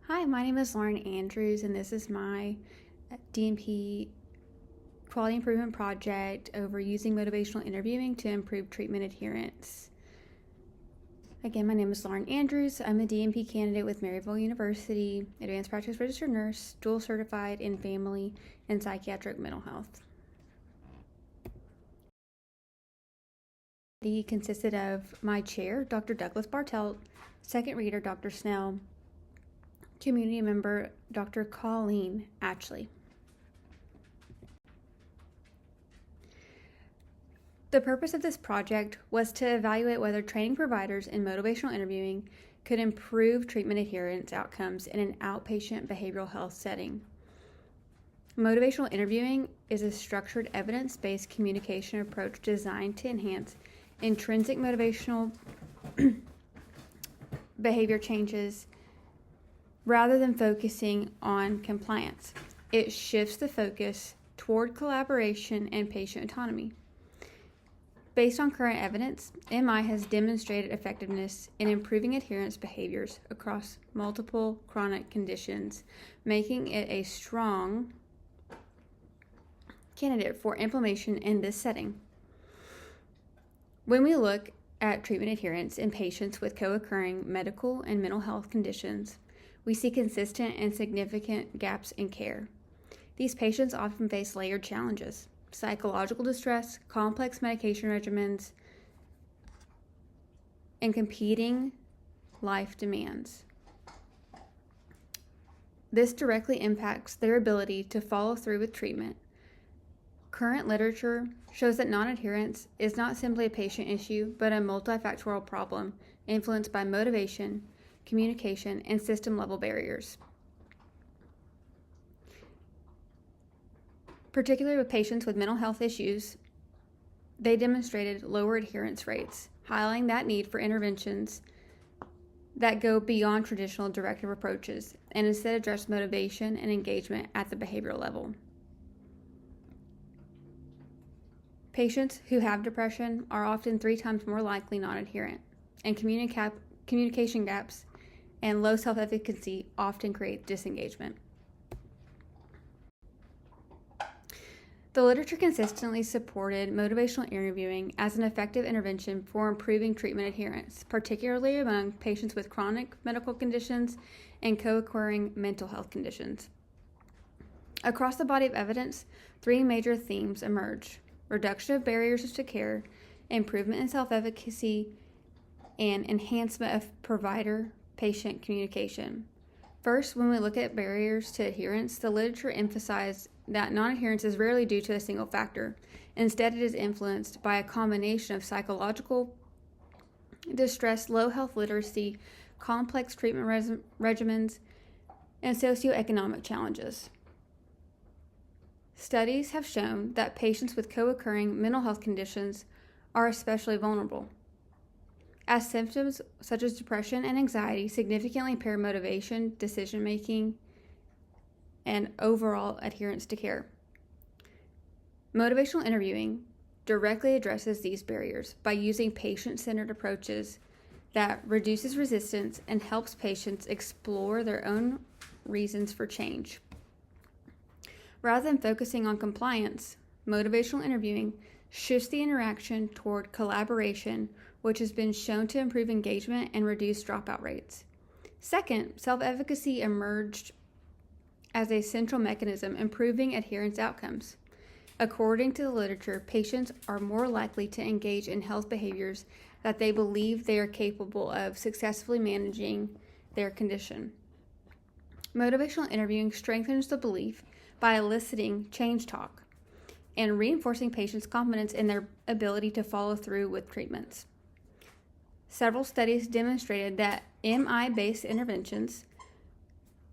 Hi, my name is Lauren Andrews, and this is my DNP quality improvement project over using motivational interviewing to improve treatment adherence. Again, my name is Lauren Andrews. I'm a DNP candidate with Maryville University, advanced practice registered nurse, dual certified in family and psychiatric mental health. He consisted of my chair, Dr. Douglas Bartelt, second reader, Dr. Snell, community member, Dr. Colleen Ashley. The purpose of this project was to evaluate whether training providers in motivational interviewing could improve treatment adherence outcomes in an outpatient behavioral health setting. Motivational interviewing is a structured evidence-based communication approach designed to enhance intrinsic motivational behavior changes rather than focusing on compliance. It shifts the focus toward collaboration and patient autonomy. Based on current evidence, MI has demonstrated effectiveness in improving adherence behaviors across multiple chronic conditions, making it a strong candidate for implementation in this setting. When we look at treatment adherence in patients with co-occurring medical and mental health conditions, we see consistent and significant gaps in care. These patients often face layered challenges: psychological distress, complex medication regimens, and competing life demands. This directly impacts their ability to follow through with treatment. Current literature shows that non-adherence is not simply a patient issue, but a multifactorial problem influenced by motivation, communication, and system-level barriers. Particularly with patients with mental health issues, they demonstrated lower adherence rates, highlighting that need for interventions that go beyond traditional directive approaches and instead address motivation and engagement at the behavioral level. Patients who have depression are often 3 times more likely non-adherent, and communication gaps and low self-efficacy often create disengagement. The literature consistently supported motivational interviewing as an effective intervention for improving treatment adherence, particularly among patients with chronic medical conditions and co-occurring mental health conditions. Across the body of evidence, 3 major themes emerge: reduction of barriers to care, improvement in self-efficacy, and enhancement of provider-patient communication. First, when we look at barriers to adherence, the literature emphasized that non-adherence is rarely due to a single factor. Instead, it is influenced by a combination of psychological distress, low health literacy, complex treatment regimens, and socioeconomic challenges. Studies have shown that patients with co-occurring mental health conditions are especially vulnerable, as symptoms such as depression and anxiety significantly impair motivation, decision-making, and overall adherence to care. Motivational interviewing directly addresses these barriers by using patient-centered approaches that reduces resistance and helps patients explore their own reasons for change. Rather than focusing on compliance, motivational interviewing shifts the interaction toward collaboration, which has been shown to improve engagement and reduce dropout rates. Second, self-efficacy emerged as a central mechanism improving adherence outcomes. According to the literature, patients are more likely to engage in health behaviors that they believe they are capable of successfully managing their condition. Motivational interviewing strengthens the belief by eliciting change talk and reinforcing patients' confidence in their ability to follow through with treatments. Several studies demonstrated that MI-based interventions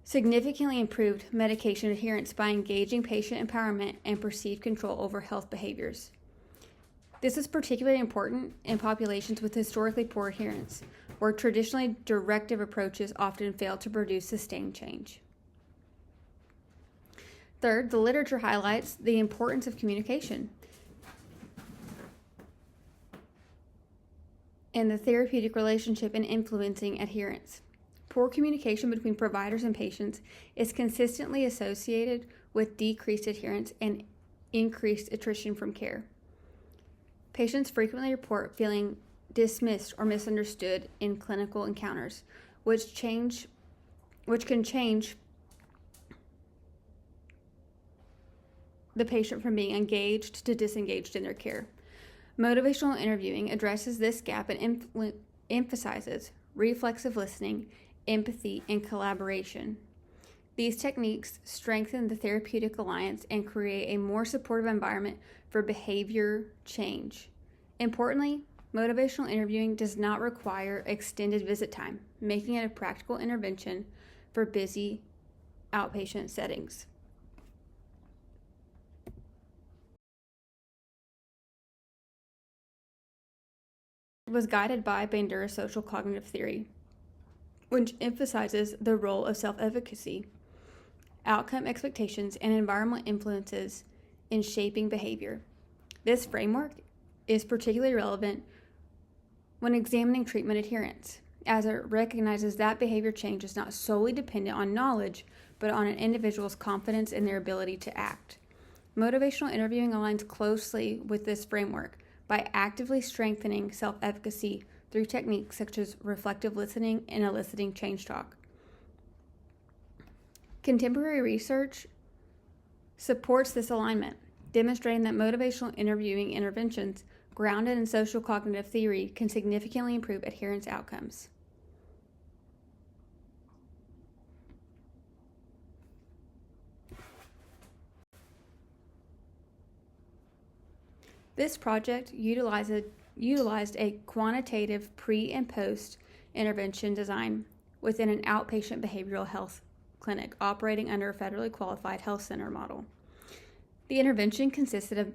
significantly improved medication adherence by engaging patient empowerment and perceived control over health behaviors. This is particularly important in populations with historically poor adherence, where traditionally directive approaches often fail to produce sustained change. Third, the literature highlights the importance of communication and the therapeutic relationship in influencing adherence. Poor communication between providers and patients is consistently associated with decreased adherence and increased attrition from care. Patients frequently report feeling dismissed or misunderstood in clinical encounters, which can change the patient from being engaged to disengaged in their care. Motivational interviewing addresses this gap and emphasizes reflexive listening, empathy, and collaboration. These techniques strengthen the therapeutic alliance and create a more supportive environment for behavior change. Importantly, motivational interviewing does not require extended visit time, making it a practical intervention for busy outpatient settings. It was guided by Bandura's social cognitive theory, which emphasizes the role of self-efficacy, outcome expectations, and environmental influences in shaping behavior. This framework is particularly relevant when examining treatment adherence, as it recognizes that behavior change is not solely dependent on knowledge, but on an individual's confidence in their ability to act. Motivational interviewing aligns closely with this framework by actively strengthening self-efficacy through techniques such as reflective listening and eliciting change talk. Contemporary research supports this alignment, demonstrating that motivational interviewing interventions grounded in social cognitive theory can significantly improve adherence outcomes. This project utilized a quantitative pre- and post-intervention design within an outpatient behavioral health clinic operating under a federally qualified health center model. The intervention consisted of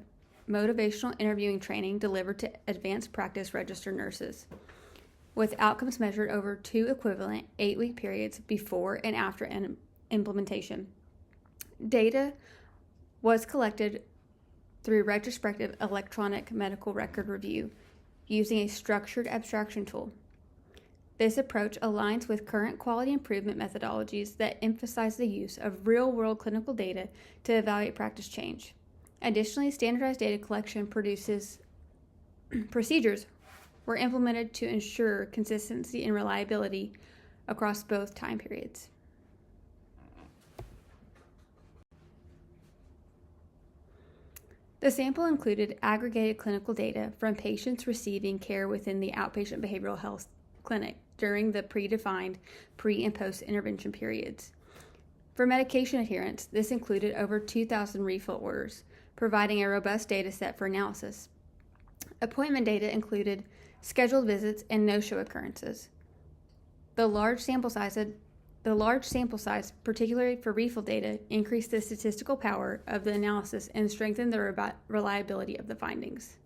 motivational interviewing training delivered to advanced practice registered nurses, with outcomes measured over 2 equivalent 8-week periods before and after implementation. Data was collected through retrospective electronic medical record review using a structured abstraction tool. This approach aligns with current quality improvement methodologies that emphasize the use of real-world clinical data to evaluate practice change. Additionally, standardized data collection procedures were implemented to ensure consistency and reliability across both time periods. The sample included aggregated clinical data from patients receiving care within the outpatient behavioral health clinic during the predefined pre- and post-intervention periods. For medication adherence, this included over 2,000 refill orders, providing a robust data set for analysis. Appointment data included scheduled visits and no-show occurrences. The large sample size, particularly for refill data, increased the statistical power of the analysis and strengthened the reliability of the findings.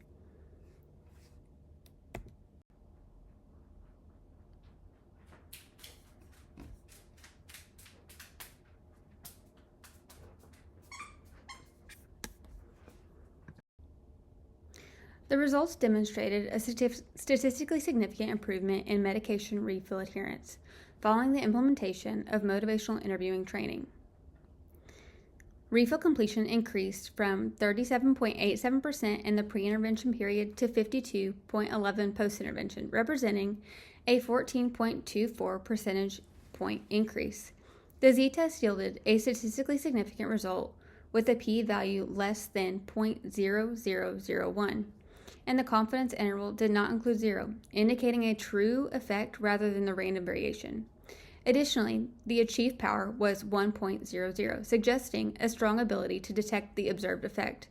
The results demonstrated a statistically significant improvement in medication refill adherence following the implementation of motivational interviewing training. Refill completion increased from 37.87% in the pre-intervention period to 52.11% post-intervention, representing a 14.24 percentage point increase. The z-test yielded a statistically significant result with a p-value less than 0.0001. And the confidence interval did not include 0, indicating a true effect rather than the random variation. Additionally, the achieved power was 1.00, suggesting a strong ability to detect the observed effect.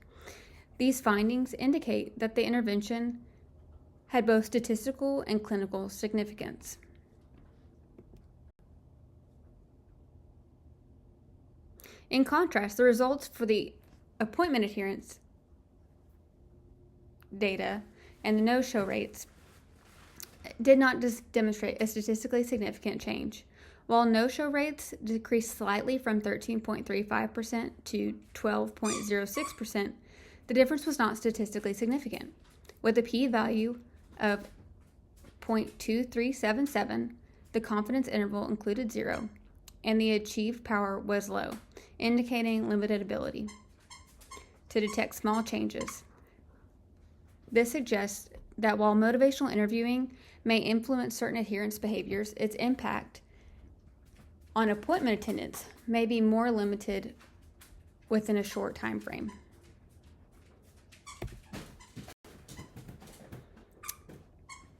These findings indicate that the intervention had both statistical and clinical significance. In contrast, the results for the appointment adherence data and the no-show rates did not demonstrate a statistically significant change. While no-show rates decreased slightly from 13.35% to 12.06%, the difference was not statistically significant, with a p-value of 0.2377 the confidence interval included 0, and the achieved power was low, indicating limited ability to detect small changes. This suggests that while motivational interviewing may influence certain adherence behaviors, its impact on appointment attendance may be more limited within a short time frame.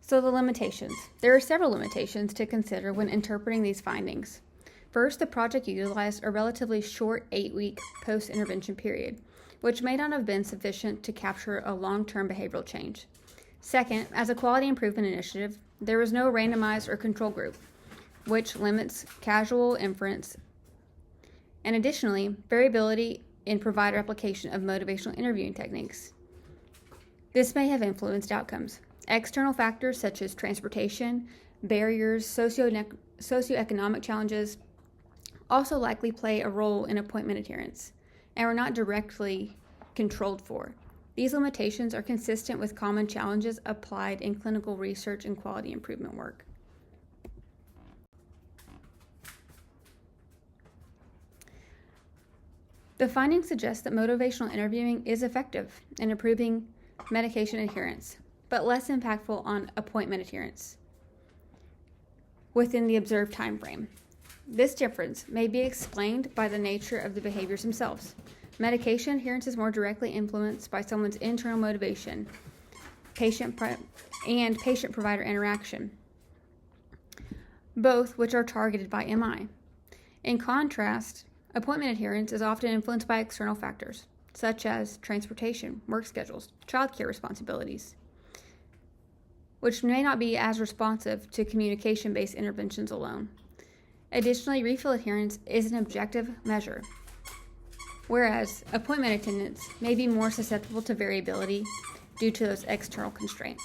So the limitations. There are several limitations to consider when interpreting these findings. First, the project utilized a relatively short 8-week post-intervention period, which may not have been sufficient to capture a long-term behavioral change. Second, as a quality improvement initiative, there was no randomized or control group, which limits causal inference, and additionally, variability in provider application of motivational interviewing techniques. This may have influenced outcomes. External factors such as transportation, barriers, socioeconomic challenges also likely play a role in appointment adherence and were not directly controlled for. These limitations are consistent with common challenges applied in clinical research and quality improvement work. The findings suggest that motivational interviewing is effective in improving medication adherence, but less impactful on appointment adherence within the observed time frame. This difference may be explained by the nature of the behaviors themselves. Medication adherence is more directly influenced by someone's internal motivation, patient-provider interaction, both which are targeted by MI. In contrast, appointment adherence is often influenced by external factors, such as transportation, work schedules, childcare responsibilities, which may not be as responsive to communication-based interventions alone. Additionally, refill adherence is an objective measure, whereas appointment attendance may be more susceptible to variability due to those external constraints.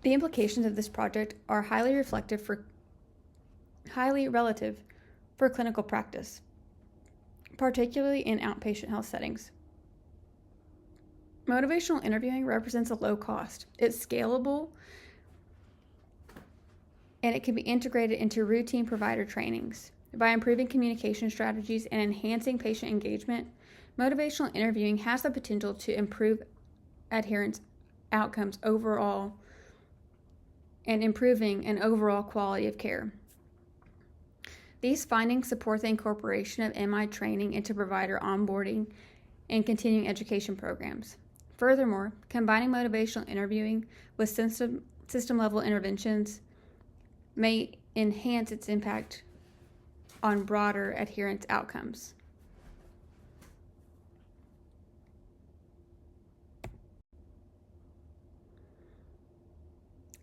The implications of this project are highly relative for clinical practice, particularly in outpatient health settings. Motivational interviewing represents a low cost. It's scalable, and it can be integrated into routine provider trainings. By improving communication strategies and enhancing patient engagement, motivational interviewing has the potential to improve adherence outcomes overall and improving an overall quality of care. These findings support the incorporation of MI training into provider onboarding and continuing education programs. Furthermore, combining motivational interviewing with system-level interventions may enhance its impact on broader adherence outcomes.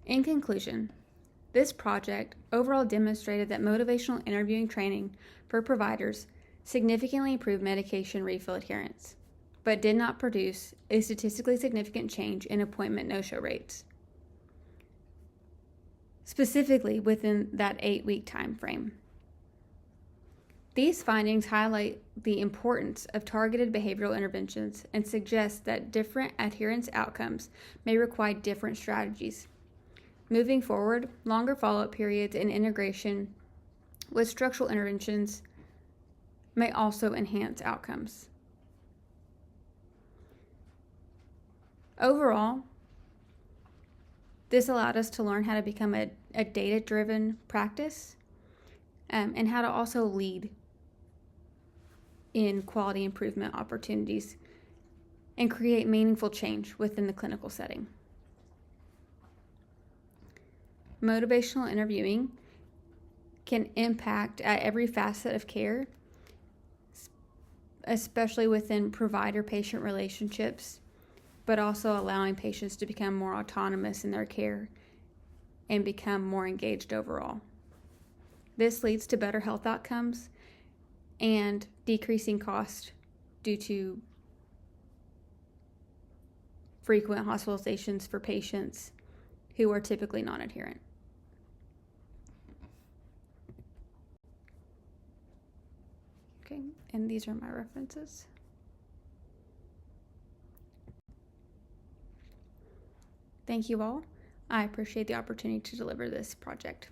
In conclusion, this project overall demonstrated that motivational interviewing training for providers significantly improved medication refill adherence, but did not produce a statistically significant change in appointment no-show rates, specifically within that 8-week time frame. These findings highlight the importance of targeted behavioral interventions and suggest that different adherence outcomes may require different strategies. Moving forward, longer follow-up periods and integration with structural interventions may also enhance outcomes. Overall, this allowed us to learn how to become a data-driven practice and how to also lead in quality improvement opportunities and create meaningful change within the clinical setting. Motivational interviewing can impact at every facet of care, especially within provider-patient relationships, but also allowing patients to become more autonomous in their care and become more engaged overall. This leads to better health outcomes and decreasing cost due to frequent hospitalizations for patients who are typically non-adherent. Okay, and these are my references. Thank you all. I appreciate the opportunity to deliver this project.